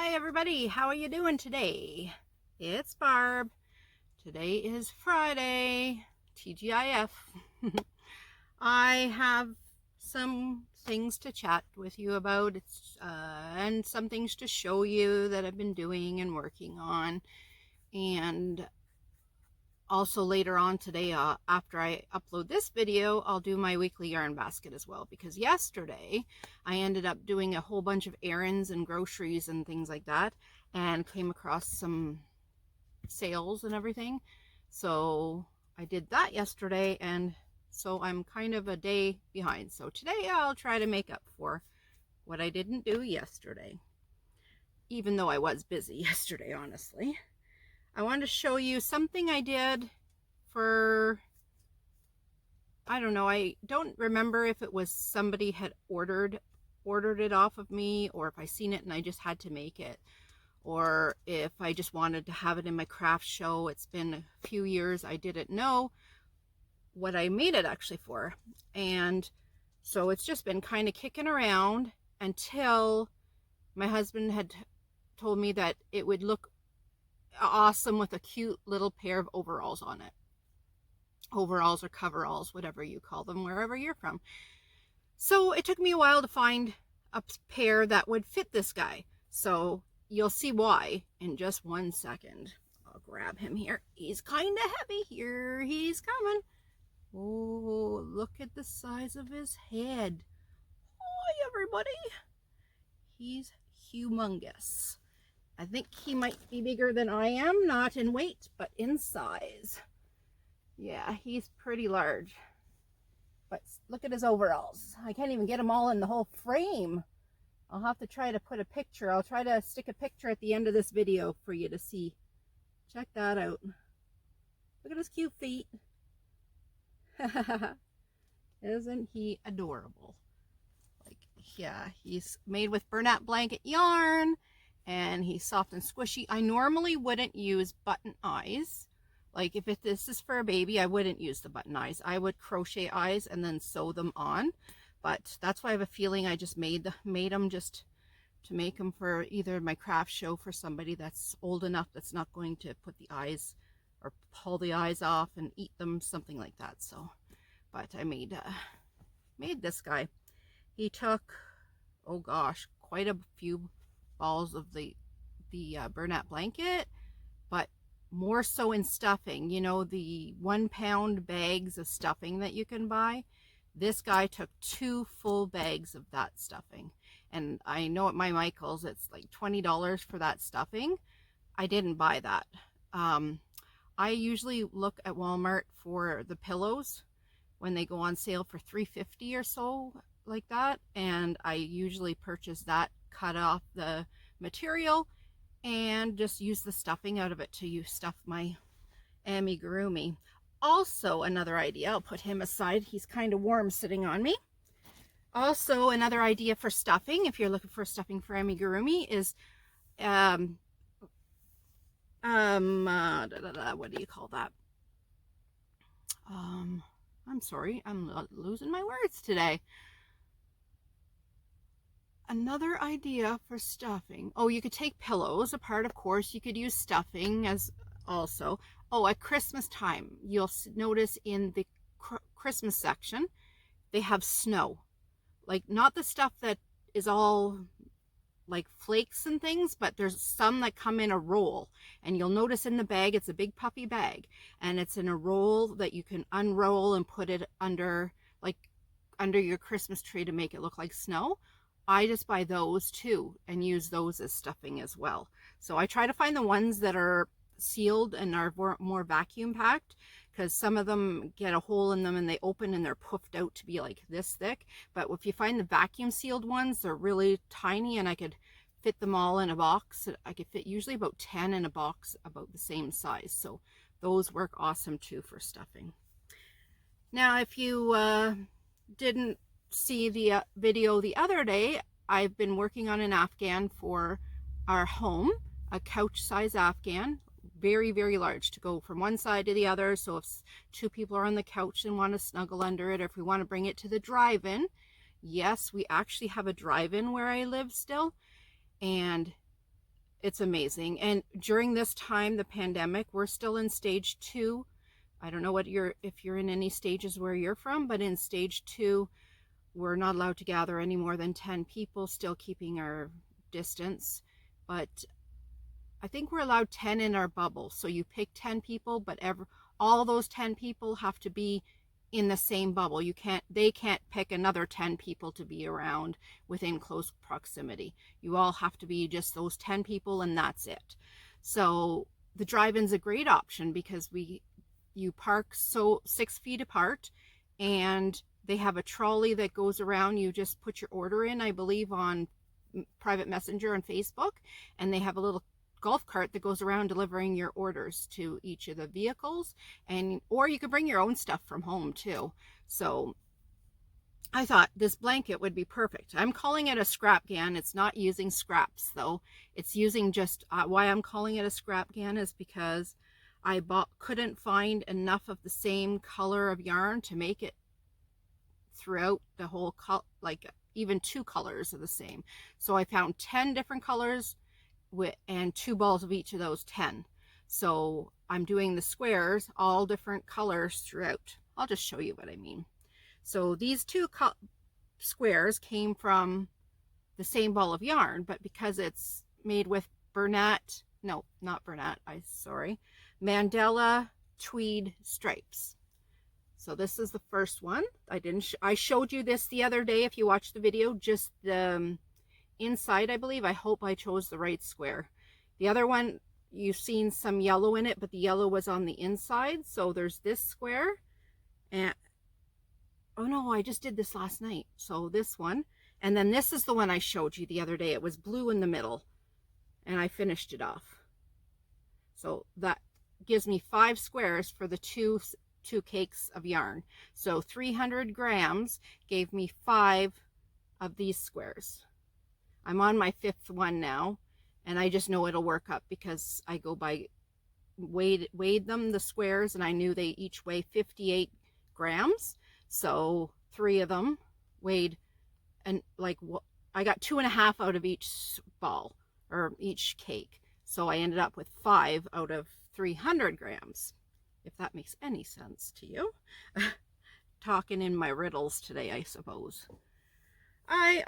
Hi everybody, how are you doing today? It's Barb. Today is Friday, TGIF. I have some things to chat with you about and some things to show you that I've been doing and working on. And also later on today, after I upload this video, I'll do my weekly yarn basket as well, because yesterday I ended up doing a whole bunch of errands and groceries and things like that, and came across some sales and everything. So I did that yesterday, and so I'm kind of a day behind. So today I'll try to make up for what I didn't do yesterday, even though I was busy yesterday, honestly. I wanted to show you something I did for, I don't know, I don't remember if it was somebody had ordered it off of me, or if I seen it and I just had to make it, or if I just wanted to have it in my craft show. It's been a few years. I didn't know what I made it actually for. And so it's just been kind of kicking around until my husband had told me that it would look awesome with a cute little pair of overalls on it. Overalls or coveralls, whatever you call them, wherever you're from. So it took me a while to find a pair that would fit this guy. So you'll see why in just 1 second. I'll grab him here. He's kind of heavy. Here he's coming. Oh, look at the size of his head. Hi, everybody. He's humongous. I think he might be bigger than I am, not in weight, but in size. Yeah, he's pretty large. But look at his overalls. I can't even get them all in the whole frame. I'll have to try to put a picture. I'll try to stick a picture at the end of this video for you to see. Check that out. Look at his cute feet. Isn't he adorable? Like, yeah, he's made with burlap blanket yarn, and he's soft and squishy. I normally wouldn't use button eyes. Like, if this is for a baby, I wouldn't use the button eyes. I would crochet eyes and then sew them on. But that's why I have a feeling I just made them just to make them for either my craft show for somebody that's old enough that's not going to put the eyes or pull the eyes off and eat them, something like that. So, but I made this guy. He took, oh gosh, quite a few balls of the burlap blanket, but more so in stuffing. You know, the 1 pound bags of stuffing that you can buy. This guy took 2 full bags of that stuffing. And I know at my Michael's it's like $20 for that stuffing. I didn't buy that. I usually look at Walmart for the pillows when they go on sale for $3.50 or so, like that. And I usually purchase that, cut off the material, and just use the stuffing out of it to stuff my amigurumi. Also, another idea, I'll put him aside. He's kind of warm sitting on me. Also, another idea for stuffing, if you're looking for stuffing for amigurumi, is what do you call that? I'm sorry, I'm losing my words today. Another idea for stuffing. Oh, you could take pillows apart, of course. You could use stuffing as also. Oh, at Christmas time, you'll notice in the Christmas section, they have snow. Like, not the stuff that is all like flakes and things, but there's some that come in a roll, and you'll notice in the bag, it's a big puffy bag, and it's in a roll that you can unroll and put it under, like under your Christmas tree to make it look like snow. I just buy those too and use those as stuffing as well. So I try to find the ones that are sealed and are more vacuum packed, because some of them get a hole in them and they open and they're puffed out to be like this thick. But if you find the vacuum sealed ones, they're really tiny, and I could fit them all in a box. I could fit usually about 10 in a box about the same size. So those work awesome too for stuffing. Now, if you didn't see the video the other day, I've been working on an Afghan for our home, a couch size Afghan, very, very large, to go from one side to the other. So if 2 people are on the couch and want to snuggle under it, or if we want to bring it to the drive-in. Yes, we actually have a drive-in where I live still, and it's amazing. And during this time, the pandemic, we're still in stage 2. I don't know if you're in any stages where you're from, but in stage 2, we're not allowed to gather any more than 10 people, still keeping our distance. But I think we're allowed 10 in our bubble. So you pick 10 people, but all those 10 people have to be in the same bubble. They can't pick another 10 people to be around within close proximity. You all have to be just those 10 people, and that's it. So the drive-in's a great option because you park 6 feet apart, and they have a trolley that goes around. You just put your order in, I believe, on private messenger on Facebook, and they have a little golf cart that goes around delivering your orders to each of the vehicles, or you could bring your own stuff from home too. So I thought this blanket would be perfect. I'm calling it a scrap gan. It's not using scraps though. It's using just why I'm calling it a scrap gan is because I couldn't find enough of the same color of yarn to make it throughout the whole like even 2 colors of the same. So I found 10 different colors and 2 balls of each of those 10. So I'm doing the squares all different colors throughout. I'll just show you what I mean. So these 2 squares came from the same ball of yarn, but because it's made with Mandela tweed stripes. So this is the first one. I showed you this the other day if you watched the video, just the inside, I believe. I hope I chose the right square. The other one, you've seen some yellow in it, but the yellow was on the inside. So there's this square, and oh no, I just did this last night. So this one, and then this is the one I showed you the other day. It was blue in the middle, and I finished it off. So that gives me 5 squares for the two cakes of yarn. So 300 grams gave me 5 of these squares. I'm on my 5th one now, and I just know it'll work up because I go by weighed them, the squares, and I knew they each weigh 58 grams. So 3 of them weighed, and like I got 2.5 out of each ball or each cake. So I ended up with 5 out of 300 grams, if that makes any sense to you. Talking in my riddles today, I suppose. I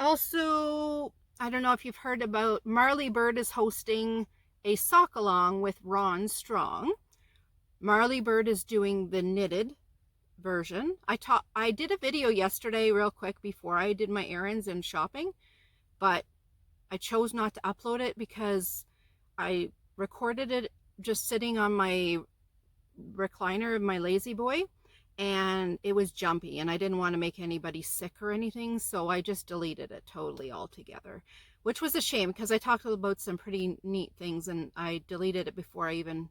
don't know if you've heard about Marley Bird is hosting a sock along with Ron Strong. Marley Bird is doing the knitted version. I did a video yesterday real quick before I did my errands and shopping, but I chose not to upload it because I recorded it just sitting on my recliner of my lazy boy, and it was jumpy, and I didn't want to make anybody sick or anything, so I just deleted it totally altogether, which was a shame because I talked about some pretty neat things, and I deleted it before I even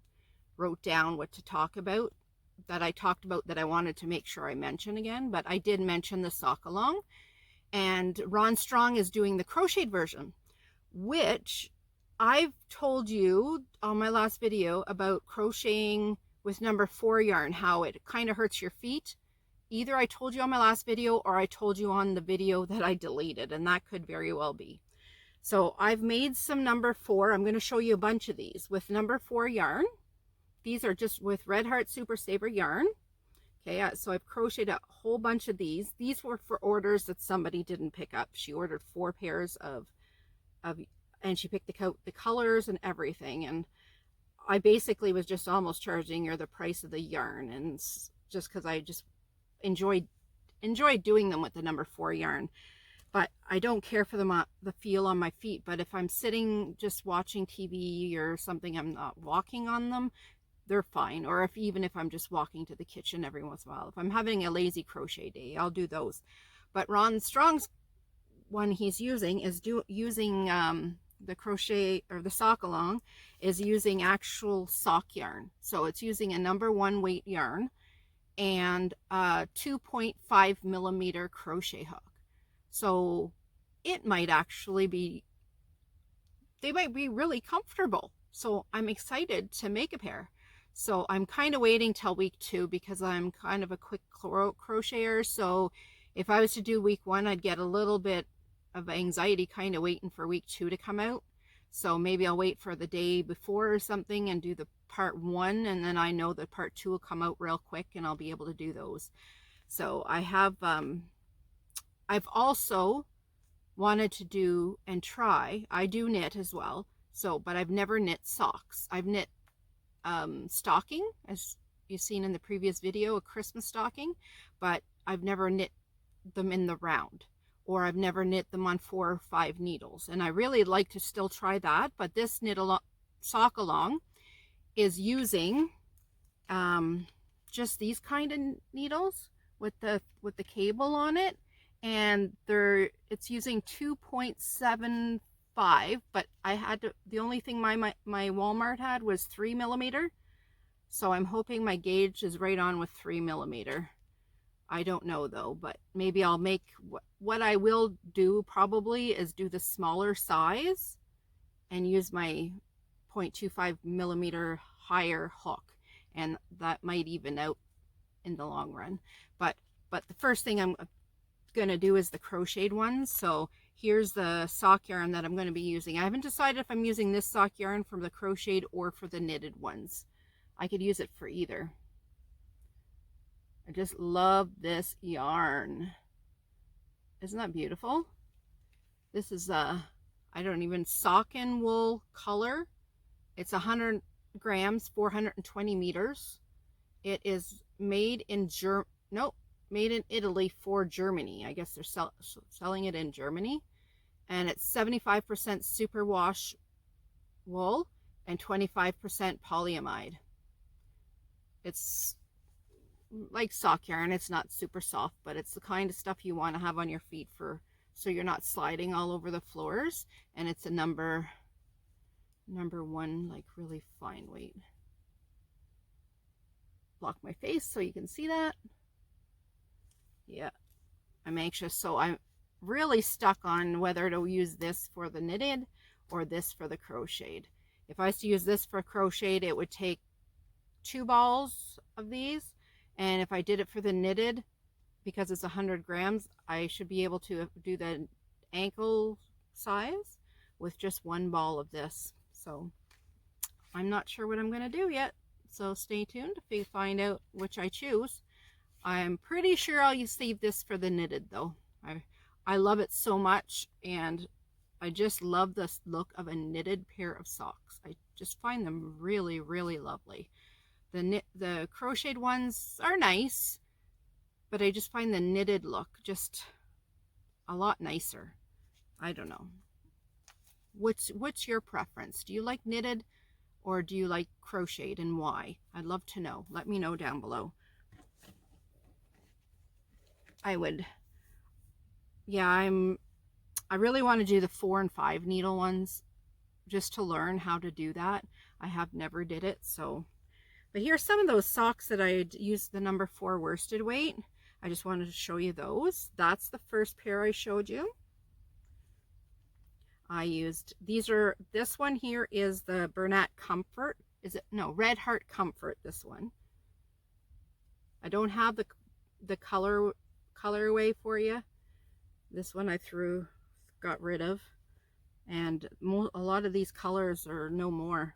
wrote down what to talk about, that I talked about that I wanted to make sure I mention again. But I did mention the sock along, and Ron Strong is doing the crocheted version, which I've told you on my last video about crocheting with number 4 yarn, how it kind of hurts your feet. Either I told you on my last video or I told you on the video that I deleted, and that could very well be. So I've made some number 4. I'm going to show you a bunch of these with number 4 yarn. These are just with Red Heart Super Saver yarn. Okay, so I've crocheted a whole bunch of these. These were for orders that somebody didn't pick up. She ordered 4 pairs and she picked the colors and everything, and I basically was just almost charging her the price of the yarn, and just because I just enjoyed doing them with the number 4 yarn. But I don't care for the feel on my feet. But if I'm sitting just watching TV or something, I'm not walking on them, they're fine. Or even if I'm just walking to the kitchen every once in a while, if I'm having a lazy crochet day, I'll do those. But Ron Strong's one he's using is using the crochet or the sock along is using actual sock yarn. So it's using a number 1 weight yarn and a 2.5 millimeter crochet hook. So it might actually be, they might be really comfortable. So I'm excited to make a pair. So I'm kind of waiting till week 2 because I'm kind of a quick crocheter. So if I was to do week 1, I'd get a little bit of anxiety kind of waiting for week 2 to come out. So maybe I'll wait for the day before or something and do the part 1, and then I know that part 2 will come out real quick and I'll be able to do those. So I have I've also wanted to do and try, I do knit as well, so but I've never knit socks. I've knit stocking, as you've seen in the previous video, a Christmas stocking, but I've never knit them in the round, or I've never knit them on 4 or 5 needles, and I really like to still try that. But this knit along sock along is using just these kind of needles with the cable on it, and it's using 2.75, but I had to, the only thing my Walmart had was 3mm, so I'm hoping my gauge is right on with 3mm. I don't know though, but maybe I'll make, what I will do probably is do the smaller size and use my 0.25mm higher hook, and that might even out in the long run. But the first thing I'm gonna do is the crocheted ones. So here's the sock yarn that I'm going to be using. I haven't decided if I'm using this sock yarn from the crocheted or for the knitted ones. I could use it for either. I just love this yarn. Isn't that beautiful? This is I don't even, sock and wool color. It's 100 grams, 420 meters. It is made in made in Italy for Germany. I guess they're selling it in Germany. And it's 75% superwash wool and 25% polyamide. It's like sock yarn. It's not super soft, but it's the kind of stuff you want to have on your feet for, so you're not sliding all over the floors. And it's a number 1, like really fine weight. Block my face so you can see that. Yeah, I'm anxious, so I'm really stuck on whether to use this for the knitted or this for the crocheted. If I was to use this for crocheted, it would take 2 balls of these, and if I did it for the knitted, because it's 100 grams, I should be able to do the ankle size with just 1 ball of this. So I'm not sure what I'm going to do yet, so stay tuned to find out which I choose. I'm pretty sure I'll save this for the knitted though. I love it so much, and I just love this look of a knitted pair of socks. I just find them really, really lovely. The crocheted ones are nice, but I just find the knitted look just a lot nicer. I don't know. What's your preference? Do you like knitted or do you like crocheted, and why? I'd love to know. Let me know down below. I really want to do the 4 and 5 needle ones just to learn how to do that. I have never did it, so. But here's some of those socks that I used the number 4 worsted weight. I just wanted to show you those. That's the first pair I showed you. I used, this one here is the Bernat Comfort. Is it? No, Red Heart Comfort, this one. I don't have the colorway for you. This one I got rid of, and a lot of these colors are no more.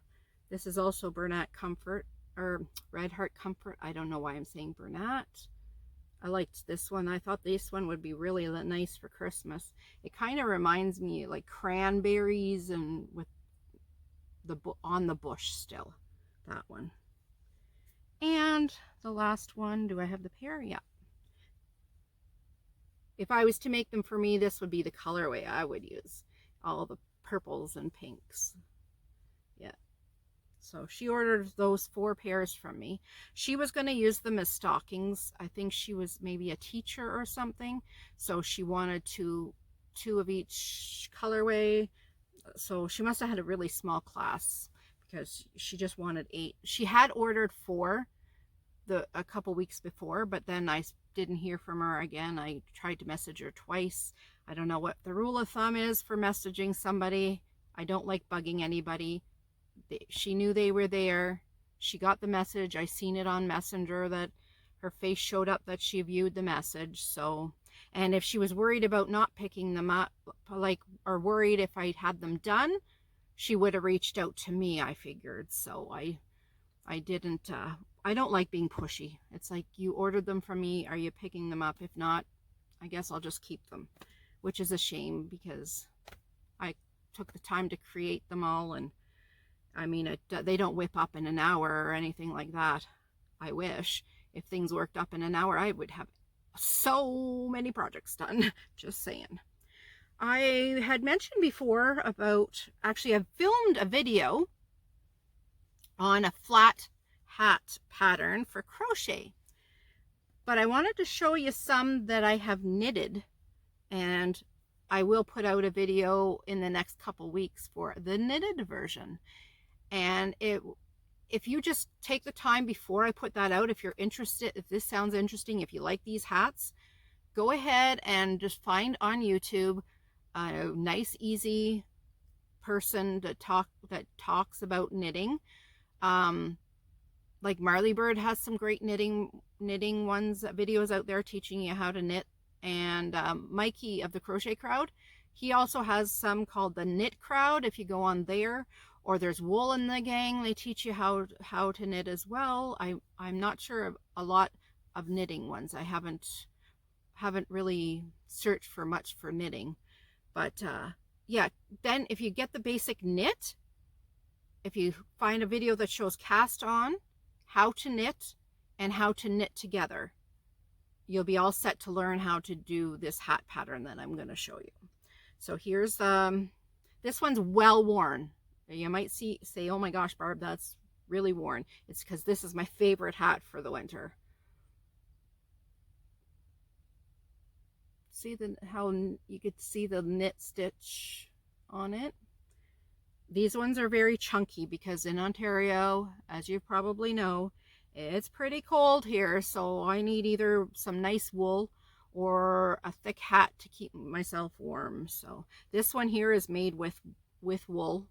This is also Bernat Comfort, or Red Heart Comfort. I don't know why I'm saying Bernat. I liked this one. I thought this one would be really nice for Christmas. It kind of reminds me like cranberries, and with the on the bush still, that one. And the last one, do I have the pair? Yeah. If I was to make them for me, this would be the colorway I would use. All the purples and pinks. Yeah. So she ordered those 4 pairs from me. She was going to use them as stockings. I think she was maybe a teacher or something. So she wanted two of each colorway. So she must have had a really small class, because she just wanted 8. She had ordered 4 a couple weeks before, but then I didn't hear from her again. I tried to message her twice. I don't know what the rule of thumb is for messaging somebody. I don't like bugging anybody. She knew they were there. She got the message. I seen it on Messenger that her face showed up that she viewed the message. So, and if she was worried about not picking them up, or worried if I had them done, she would have reached out to me, I figured. So I didn't, I don't like being pushy. It's like, you ordered them from me. Are you picking them up? If not, I guess I'll just keep them, which is a shame because I took the time to create them all. And I mean, they don't whip up in an hour or anything like that. I wish. If things worked up in an hour, I would have so many projects done. Just saying. I had mentioned before about, actually I filmed a video on a flat hat pattern for crochet, but I wanted to show you some that I have knitted, and I will put out a video in the next couple weeks for the knitted version. And if you just take the time before I put that out, if you're interested, if this sounds interesting, if you like these hats, go ahead and just find on YouTube a nice, easy person that talks about knitting. Like Marley Bird has some great knitting videos out there teaching you how to knit. And Mikey of the Crochet Crowd, he also has some called the Knit Crowd. If you go on there, or there's Wool in the Gang, they teach you how to knit as well. I'm not sure of a lot of knitting ones. I haven't really searched for much for knitting, but yeah, then if you get the basic knit, if you find a video that shows cast on, how to knit, and how to knit together, you'll be all set to learn how to do this hat pattern that I'm going to show you. So here's this one's well worn. You might say, oh my gosh, Barb, that's really worn. It's because this is my favorite hat for the winter. See how you could see the knit stitch on it. These ones are very chunky because in Ontario, as you probably know, it's pretty cold here, so I need either some nice wool or a thick hat to keep myself warm. So this one here is made with wool.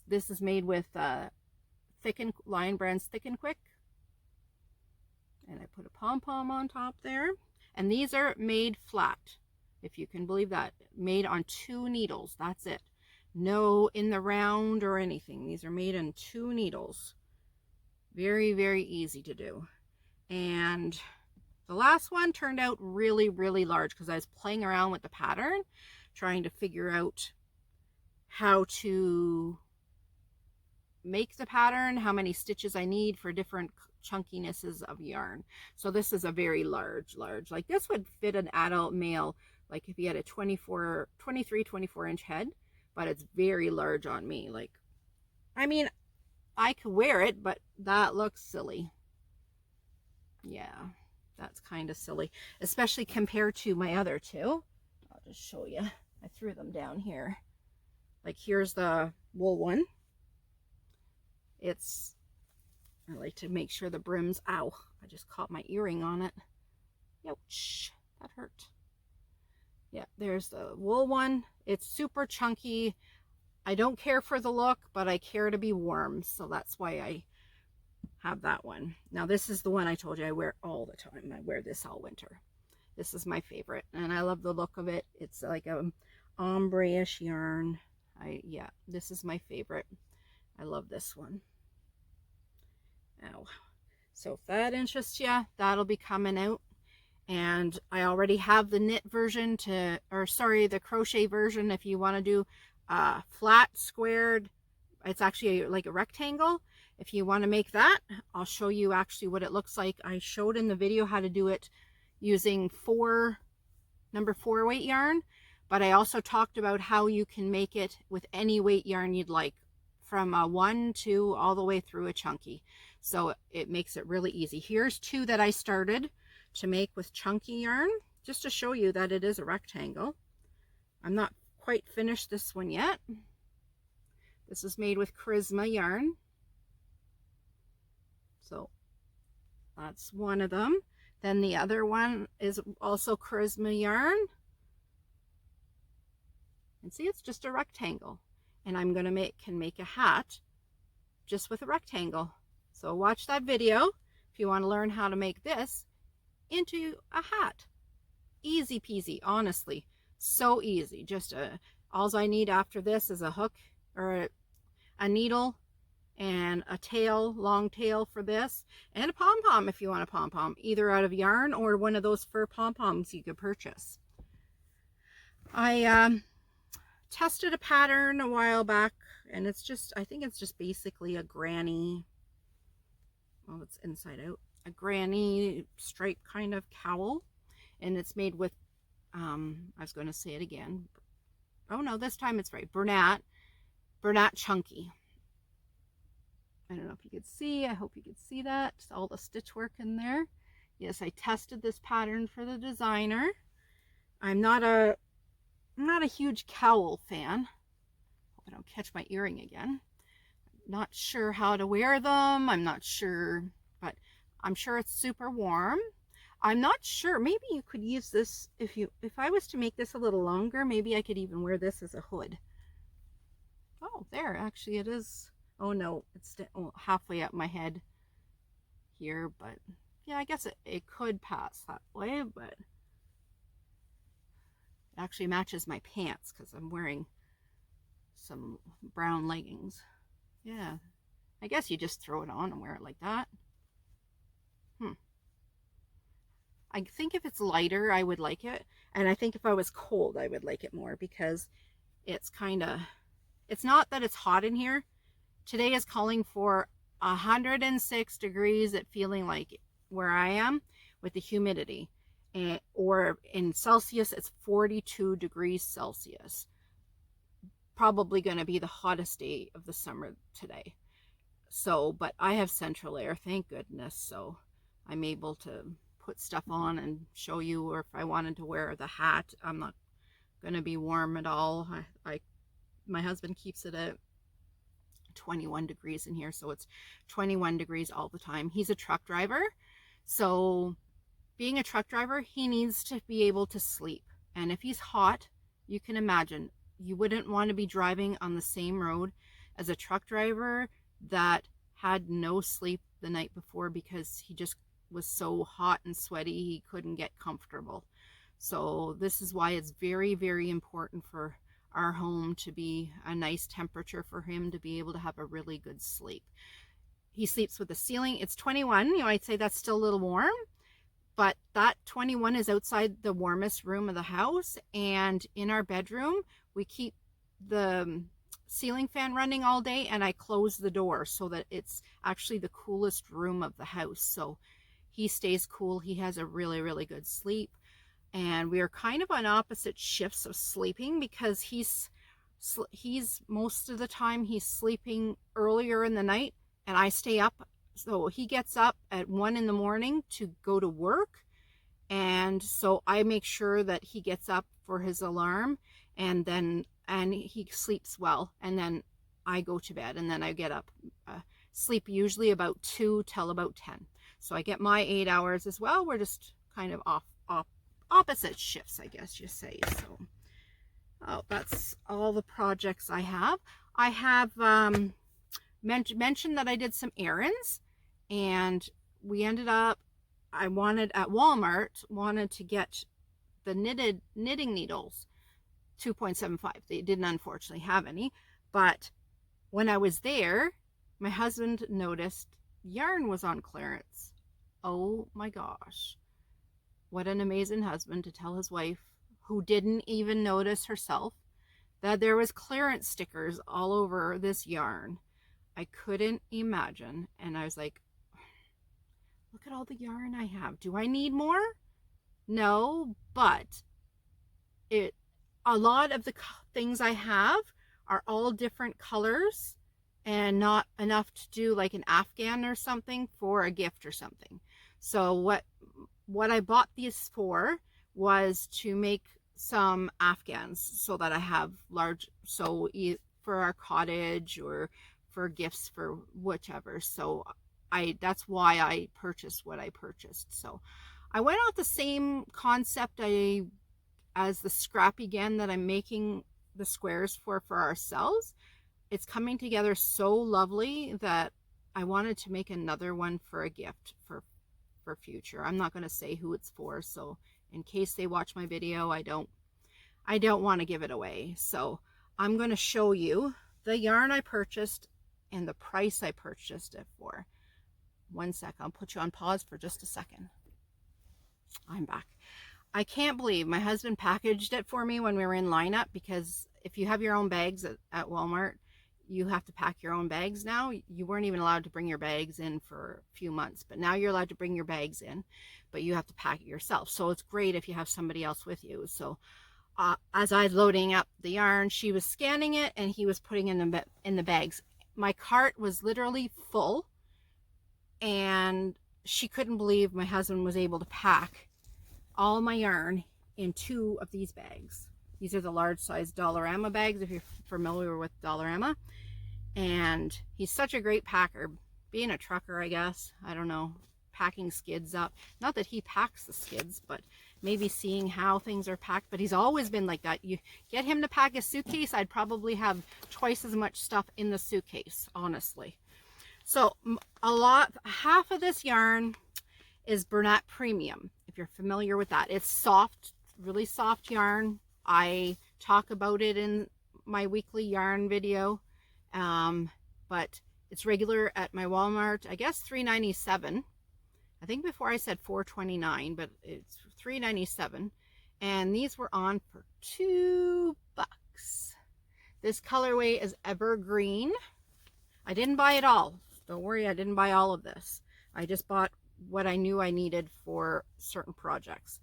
This is made with Lion Brand's Thick and Quick. And I put a pom-pom on top there. And these are made flat, if you can believe that. Made on 2 needles, that's it. No in the round or anything. These are made in 2 needles. Very, very easy to do. And the last one turned out really, really large because I was playing around with the pattern, trying to figure out how to make the pattern, how many stitches I need for different chunkinesses of yarn. So this is a very large, like this would fit an adult male, like if he had a 23, 24 inch head, but it's very large on me. Like, I mean, I could wear it, but that looks silly. Yeah, that's kind of silly, especially compared to my other 2. I'll just show you. I threw them down here. Like here's the wool one. I like to make sure the brims, ow, I just caught my earring on it. Ouch, that hurt. Yeah, there's the wool one. It's super chunky. I don't care for the look, but I care to be warm. So that's why I have that one. Now this is the one I told you I wear all the time. I wear this all winter. This is my favorite, and I love the look of it. It's like a ombre-ish yarn. Yeah, this is my favorite. I love this one. Ow. So if that interests you, that'll be coming out. And I already have the knit version the crochet version. If you want to do flat, squared, it's actually like a rectangle. If you want to make that, I'll show you actually what it looks like. I showed in the video how to do it using number 4 weight yarn, but I also talked about how you can make it with any weight yarn you'd like, from a 1, 2, all the way through a chunky. So it makes it really easy. Here's 2 that I started to make with chunky yarn, just to show you that it is a rectangle. I'm not quite finished this one yet. This is made with Charisma yarn. So that's one of them. Then the other one is also Charisma yarn. And see, it's just a rectangle. And I'm going to can make a hat just with a rectangle. So watch that video if you want to learn how to make this into a hat. Easy peasy, honestly. So easy. Just All I need after this is a hook or a needle and a tail, long tail for this, and a pom-pom if you want a pom-pom, either out of yarn or one of those fur pom-poms you could purchase. I tested a pattern a while back, and it's just, I think it's just basically a granny, well, it's inside out, a granny stripe kind of cowl, and it's made with, I was going to say it again, oh no, this time it's right, Bernat Chunky. I don't know if you could see, I hope you could see that, all the stitch work in there. Yes, I tested this pattern for the designer. I'm not a huge cowl fan. Hope I don't catch my earring again. Not sure how to wear them. I'm not sure, but I'm sure it's super warm. I'm not sure. Maybe you could use this if I was to make this a little longer, maybe I could even wear this as a hood. Oh, there, actually it is. Oh no, it's halfway up my head here, but yeah, I guess it could pass that way, but it actually matches my pants because I'm wearing some brown leggings. Yeah, I guess you just throw it on and wear it like that. I think if it's lighter, I would like it. And I think if I was cold, I would like it more because it's kind of, it's not that it's hot in here. Today is calling for 106 degrees at feeling like where I am with the humidity. Or in Celsius, it's 42 degrees Celsius. Probably going to be the hottest day of the summer today. So, but I have central air, thank goodness. So I'm able to put stuff on and show you, or if I wanted to wear the hat, I'm not going to be warm at all. My husband keeps it at 21 degrees in here, so it's 21 degrees all the time. He's a truck driver, so being a truck driver, he needs to be able to sleep. And if he's hot, you can imagine, you wouldn't want to be driving on the same road as a truck driver that had no sleep the night before because he just was so hot and sweaty he couldn't get comfortable. So this is why it's very, very important for our home to be a nice temperature for him to be able to have a really good sleep. He sleeps with the ceiling. It's 21. You know, I'd say that's still a little warm, but that 21 is outside the warmest room of the house. And in our bedroom, we keep the ceiling fan running all day, and I close the door so that it's actually the coolest room of the house. So he stays cool. He has a really, really good sleep. And we are kind of on opposite shifts of sleeping because he's most of the time he's sleeping earlier in the night and I stay up. So he gets up at 1 in the morning to go to work. And so I make sure that he gets up for his alarm and he sleeps well. And then I go to bed and then I get up, sleep usually about 2 till about 10. So I get my 8 hours as well. We're just kind of opposite shifts, I guess you say. So that's all the projects I have. I have mentioned that I did some errands, and we ended up, I wanted at Walmart, wanted to get the knitting needles, 2.75. They didn't unfortunately have any, but when I was there, my husband noticed yarn was on clearance. Oh my gosh. What an amazing husband to tell his wife, who didn't even notice herself, that there was clearance stickers all over this yarn. I couldn't imagine. And I was like, look at all the yarn I have. Do I need more? No, but a lot of the things I have are all different colors and not enough to do like an Afghan or something for a gift or something. So what I bought these for was to make some Afghans so that I have large, so for our cottage or for gifts for whichever. So that's why I purchased what I purchased. So I went out the same concept as the scrappy again that I'm making the squares for ourselves. It's coming together so lovely that I wanted to make another one for a gift for future. I'm not going to say who it's for, so in case they watch my video, I don't I don't want to give it away. So I'm going to show you the yarn I purchased and the price I purchased it for. One sec, I'll put you on pause for just a second. I'm back. I can't believe my husband packaged it for me when we were in lineup, because if you have your own bags at Walmart, you have to pack your own bags now. You weren't even allowed to bring your bags in for a few months, but now you're allowed to bring your bags in, but you have to pack it yourself. So it's great if you have somebody else with you. So as I was loading up the yarn, she was scanning it and he was putting in the bags. My cart was literally full, and she couldn't believe my husband was able to pack all my yarn in 2 of these bags. These are the large size Dollarama bags, if you're familiar with Dollarama. And he's such a great packer. Being a trucker, I guess, I don't know, packing skids up. Not that he packs the skids, but maybe seeing how things are packed. But he's always been like that. You get him to pack a suitcase, I'd probably have twice as much stuff in the suitcase, honestly. So half of this yarn is Bernat Premium, if you're familiar with that. It's soft, really soft yarn. I talk about it in my weekly yarn video, but it's regular at my Walmart, I guess $3.97. I think before I said $4.29, but it's $3.97, and these were on for $2. This colorway is Evergreen. I didn't buy it all. Don't worry, I didn't buy all of this. I just bought what I knew I needed for certain projects.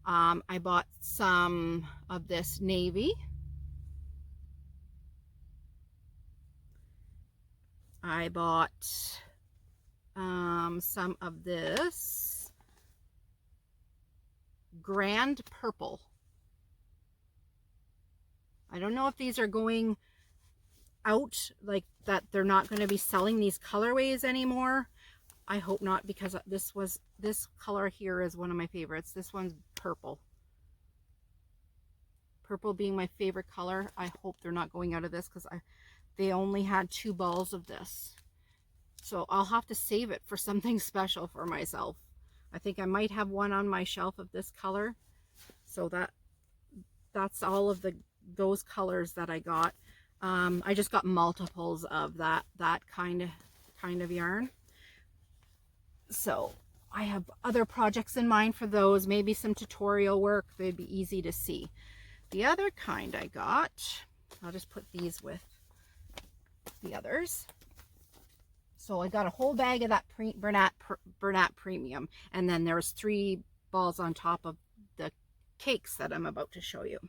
I bought some of this navy. I bought some of this grand purple. I don't know if these are going out, like that they're not going to be selling these colorways anymore. I hope not, because this color here is one of my favorites. This one's purple. Purple being my favorite color. I hope they're not going out of this, because they only had 2 balls of this. So I'll have to save it for something special for myself. I think I might have one on my shelf of this color. So that's all of those colors that I got. I just got multiples of that kind of yarn. So I have other projects in mind for those, maybe some tutorial work. They'd be easy to see. The other kind I got, I'll just put these with the others. So I got a whole bag of that Bernat Premium, and then there's 3 balls on top of the cakes that I'm about to show you.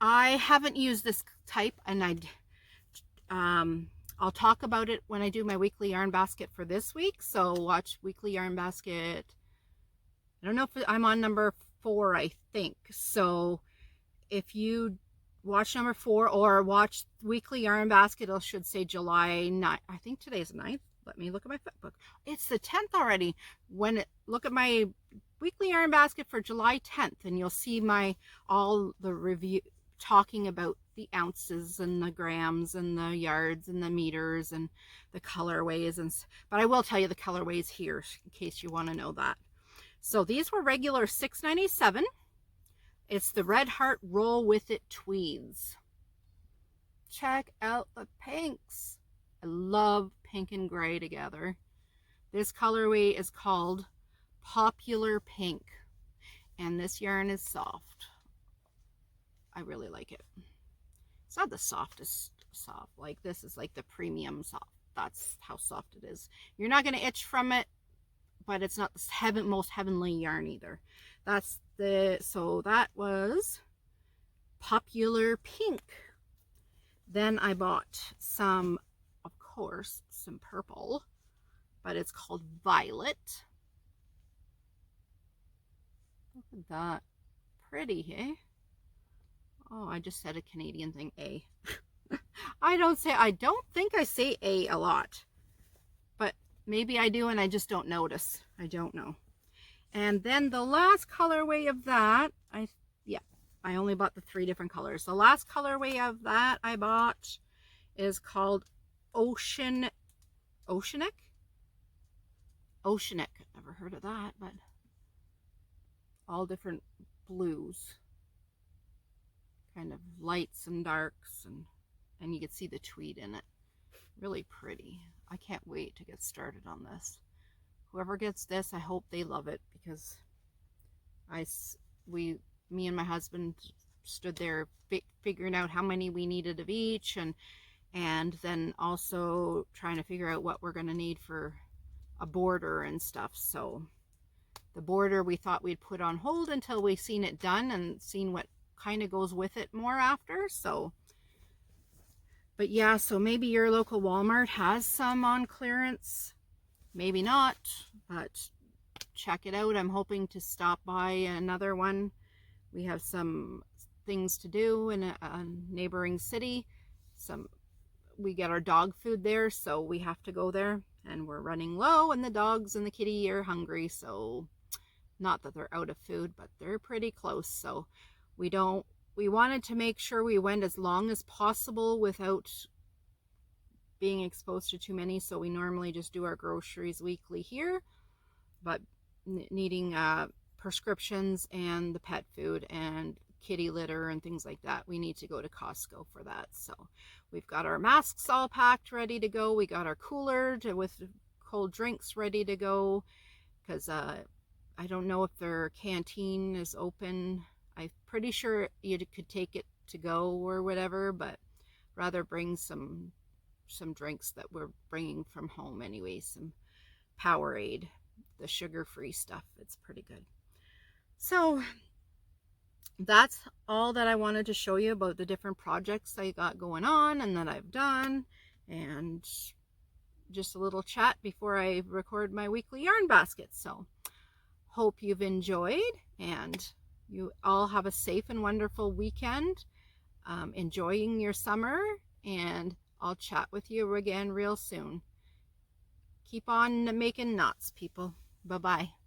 I haven't used this type, and I'll talk about it when I do my weekly yarn basket for this week. So watch weekly yarn basket. I don't know if I'm on number 4, I think. So if you watch number 4 or watch weekly yarn basket, it should say July 9th. I think today's the 9th. Let me look at my book. It's the 10th already. Look at my weekly yarn basket for July 10th, and you'll see all the review talking about the ounces and the grams and the yards and the meters and the colorways. But I will tell you the colorways here in case you want to know that. So these were regular $6.97. It's the Red Heart Roll With It tweeds. Check out the pinks. I love pink and gray together. This colorway is called Popular Pink, and this yarn is soft. I really like it. It's not the softest soft. Like this is like the premium soft. That's how soft it is. You're not going to itch from it, but it's not the most heavenly yarn either. So that was Popular Pink. Then I bought some, of course, some purple, but it's called Violet. Look at that. Pretty, hey? Oh, I just said a Canadian thing, A. I don't think I say A a lot, but maybe I do and I just don't notice. I don't know. And then the last colorway of that, I only bought the 3 different colors. The last colorway of that I bought is called Oceanic. Oceanic? Never heard of that, but all different blues. kind of lights and darks, and you can see the tweed in it. Really pretty. I can't wait to get started on this. Whoever gets this, I hope they love it, because me and my husband stood there figuring out how many we needed of each, and then also trying to figure out what we're going to need for a border and stuff. So the border we thought we'd put on hold until we seen it done and seen what kind of goes with it more after. So, but yeah, so maybe your local Walmart has some on clearance, maybe not, but check it out. I'm hoping to stop by another one. We have some things to do in a neighboring city. We get our dog food there, so we have to go there, and we're running low, and the dogs and the kitty are hungry. So not that they're out of food, but they're pretty close. So we wanted to make sure we went as long as possible without being exposed to too many. So we normally just do our groceries weekly here, but needing prescriptions and the pet food and kitty litter and things like that, we need to go to Costco for that. So we've got our masks all packed, ready to go. We got our cooler with cold drinks ready to go, because I don't know if their canteen is open. I'm pretty sure you could take it to go or whatever, but rather bring some drinks that we're bringing from home anyway, some Powerade, the sugar-free stuff. It's pretty good. So that's all that I wanted to show you about the different projects I got going on and that I've done, and just a little chat before I record my weekly yarn basket. So hope you've enjoyed, and you all have a safe and wonderful weekend, enjoying your summer, and I'll chat with you again real soon. Keep on making knots, people. Bye-bye.